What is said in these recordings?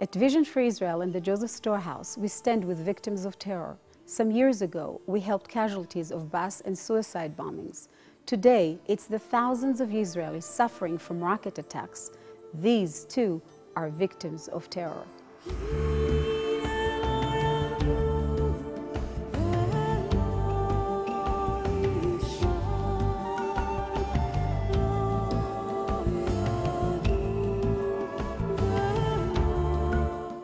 At Vision for Israel and the Joseph Storehouse, we stand with victims of terror. Some years ago, we helped casualties of bus and suicide bombings. Today, it's the thousands of Israelis suffering from rocket attacks. These, too, are victims of terror.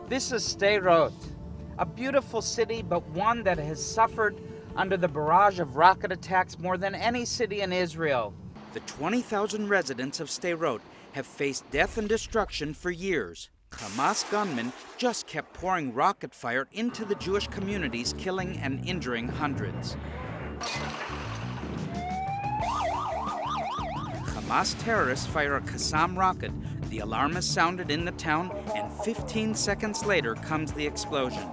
This is Sderot, a beautiful city, but one that has suffered under the barrage of rocket attacks more than any city in Israel. The 20,000 residents of Sderot have faced death and destruction for years. Hamas gunmen just kept pouring rocket fire into the Jewish communities, killing and injuring hundreds. Hamas terrorists fire a Qassam rocket. The alarm is sounded in the town, and 15 seconds later comes the explosion.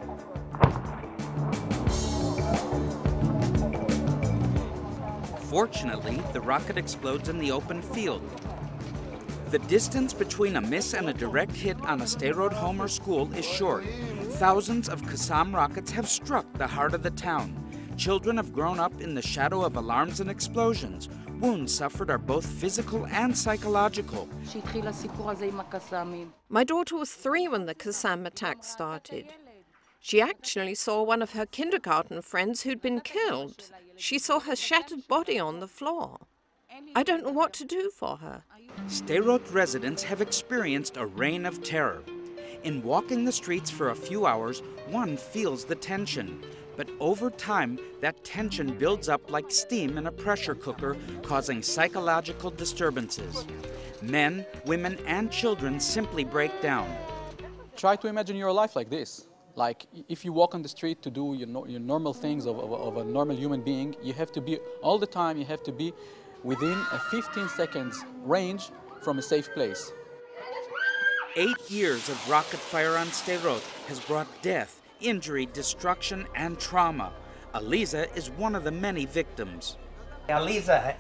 Fortunately, the rocket explodes in the open field. The distance between a miss and a direct hit on a Sderot home or school is short. Thousands of Qassam rockets have struck the heart of the town. Children have grown up in the shadow of alarms and explosions. Wounds suffered are both physical and psychological. My daughter was 3 when the Qassam attack started. She actually saw one of her kindergarten friends who'd been killed. She saw her shattered body on the floor. I don't know what to do for her. Sderot residents have experienced a reign of terror. In walking the streets for a few hours, one feels the tension. But over time, that tension builds up like steam in a pressure cooker, causing psychological disturbances. Men, women, and children simply break down. Try to imagine your life like this. Like, if you walk on the street to do your normal things of a normal human being, you have to be, all the time, you have to be within a 15 seconds range from a safe place. 8 years of rocket fire on Sderot has brought death, injury, destruction, and trauma. Aliza is one of the many victims. Aliza,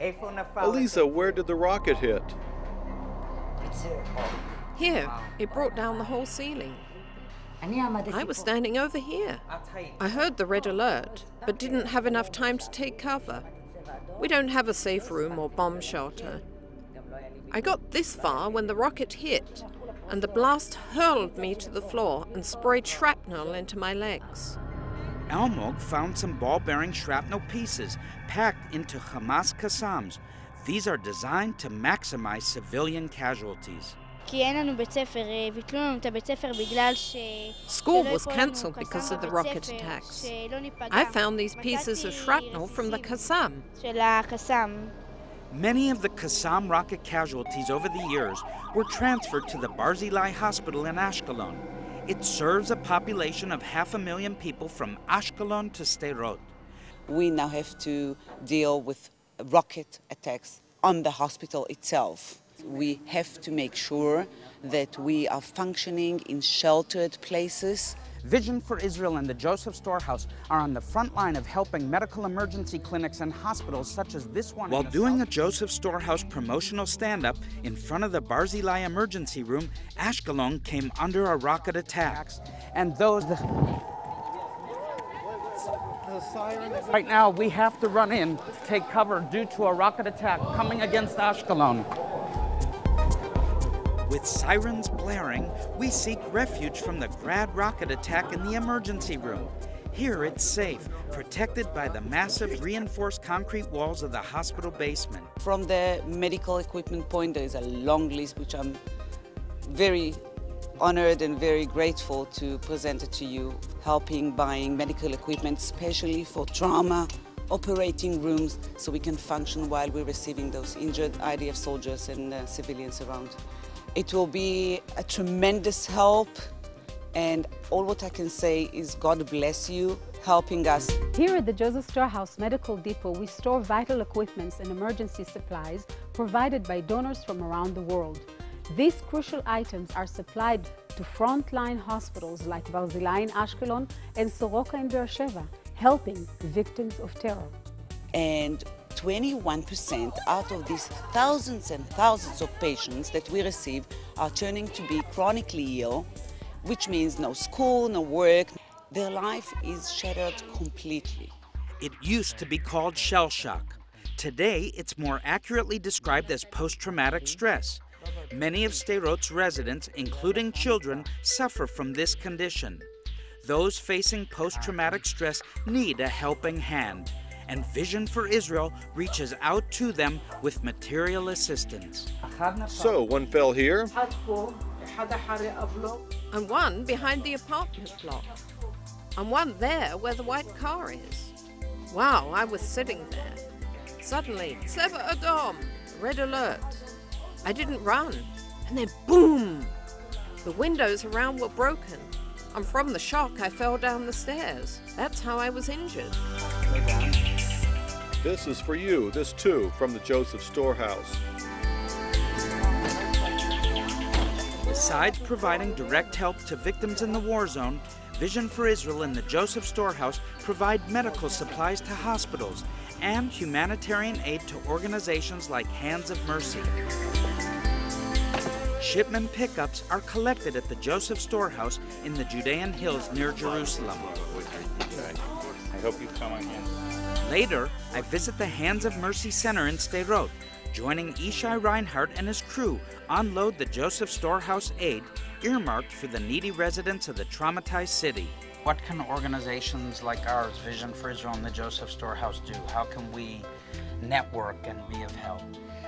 where did the rocket hit? Here, it brought down the whole ceiling. I was standing over here. I heard the red alert, but didn't have enough time to take cover. We don't have a safe room or bomb shelter. I got this far when the rocket hit, and the blast hurled me to the floor and sprayed shrapnel into my legs. Almog found some ball-bearing shrapnel pieces packed into Hamas Qassams. These are designed to maximize civilian casualties. School was cancelled because of the rocket attacks. I found these pieces of shrapnel from the Qassam. Many of the Qassam rocket casualties over the years were transferred to the Barzilai Hospital in Ashkelon. It serves a population of 500,000 people from Ashkelon to Sderot. We now have to deal with rocket attacks on the hospital itself. We have to make sure that we are functioning in sheltered places. Vision for Israel and the Joseph Storehouse are on the front line of helping medical emergency clinics and hospitals such as this one. While doing a Joseph Storehouse promotional stand-up in front of the Barzilai emergency room, Ashkelon came under a rocket attack. And those... Right now, we have to run in to take cover due to a rocket attack coming against Ashkelon. With sirens blaring, we seek refuge from the Grad rocket attack in the emergency room. Here it's safe, protected by the massive reinforced concrete walls of the hospital basement. From the medical equipment point, there is a long list which I'm very honored and very grateful to present it to you, helping buying medical equipment, especially for trauma, operating rooms, so we can function while we're receiving those injured IDF soldiers and civilians around. It will be a tremendous help, and all what I can say is God bless you, helping us. Here at the Joseph Storehouse Medical Depot, we store vital equipments and emergency supplies provided by donors from around the world. These crucial items are supplied to frontline hospitals like Barzilai in Ashkelon and Soroka in Beersheba, helping victims of terror. And 21% out of these thousands and thousands of patients that we receive are turning to be chronically ill, which means no school, no work. Their life is shattered completely. It used to be called shell shock. Today, it's more accurately described as post-traumatic stress. Many of Sderot's residents, including children, suffer from this condition. Those facing post-traumatic stress need a helping hand, and Vision for Israel reaches out to them with material assistance. So, one fell here, And one behind the apartment block. And one there where the white car is. Wow, I was sitting there. Suddenly, Tseva Adom, red alert. I didn't run, and then boom! The windows around were broken, and from the shock I fell down the stairs. That's how I was injured. this is for you, this too, from the Joseph Storehouse. Besides providing direct help to victims in the war zone, Vision for Israel and the Joseph Storehouse provide medical supplies to hospitals and humanitarian aid to organizations like Hands of Mercy. Shipment pickups are collected at the Joseph Storehouse in the Judean Hills near Jerusalem. I hope you come again. Later, I visit the Hands of Mercy Center in Sderot, joining Ishai Reinhardt and his crew unload the Joseph Storehouse aid earmarked for the needy residents of the traumatized city. What can organizations like ours, Vision for Israel and the Joseph Storehouse, do? How can we network and be of help?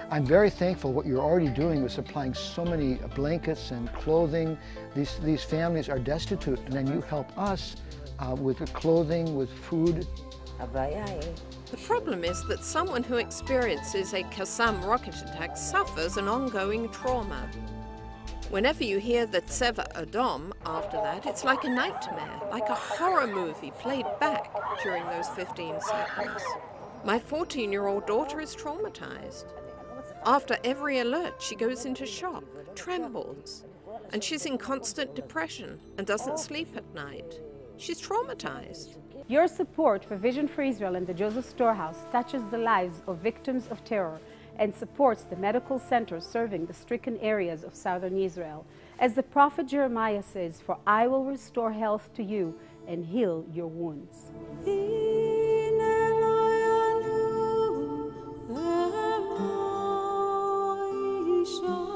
I'm very thankful what you're already doing with supplying so many blankets and clothing. These families are destitute, and then you help us with the clothing, with food. The problem is that someone who experiences a Qassam rocket attack suffers an ongoing trauma. Whenever you hear the Tseva Adom after that, it's like a nightmare, like a horror movie played back during those 15 seconds. My 14-year-old daughter is traumatized. After every alert, she goes into shock, trembles, and she's in constant depression and doesn't sleep at night. She's traumatized. Your support for Vision for Israel and the Joseph Storehouse touches the lives of victims of terror and supports the medical centers serving the stricken areas of southern Israel. As the prophet Jeremiah says, "For I will restore health to you and heal your wounds." Show